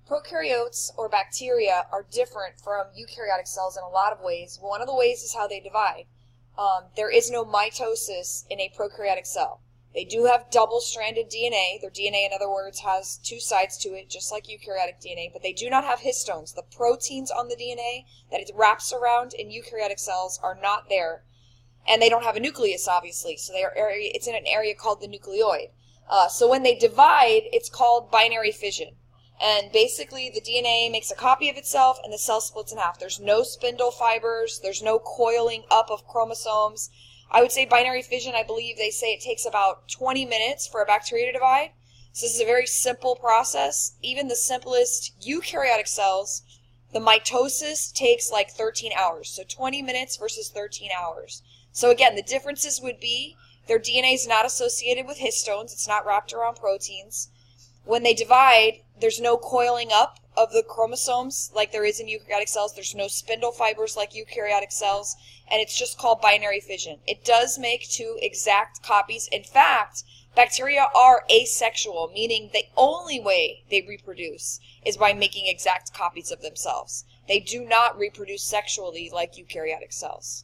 Prokaryotes, or bacteria, are different from eukaryotic cells in a lot of ways. One of the ways is how they divide. There is no mitosis in a prokaryotic cell. They do have double-stranded DNA. Their DNA, in other words, has two sides to it, just like eukaryotic DNA, but they do not have histones. The proteins on the DNA that it wraps around in eukaryotic cells are not there, and they don't have a nucleus, obviously, so it's in an area called the nucleoid. So when they divide, it's called binary fission. And basically, the DNA makes a copy of itself, and the cell splits in half. There's no spindle fibers. There's no coiling up of chromosomes. I would say binary fission, I believe they say it takes about 20 minutes for a bacteria to divide. So this is a very simple process. Even the simplest eukaryotic cells, the mitosis takes like 13 hours. So 20 minutes versus 13 hours. So again, the differences would be their DNA is not associated with histones. It's not wrapped around proteins. When they divide, there's no coiling up of the chromosomes like there is in eukaryotic cells. There's no spindle fibers like eukaryotic cells, and it's just called binary fission. It does make two exact copies. In fact, bacteria are asexual, meaning the only way they reproduce is by making exact copies of themselves. They do not reproduce sexually like eukaryotic cells.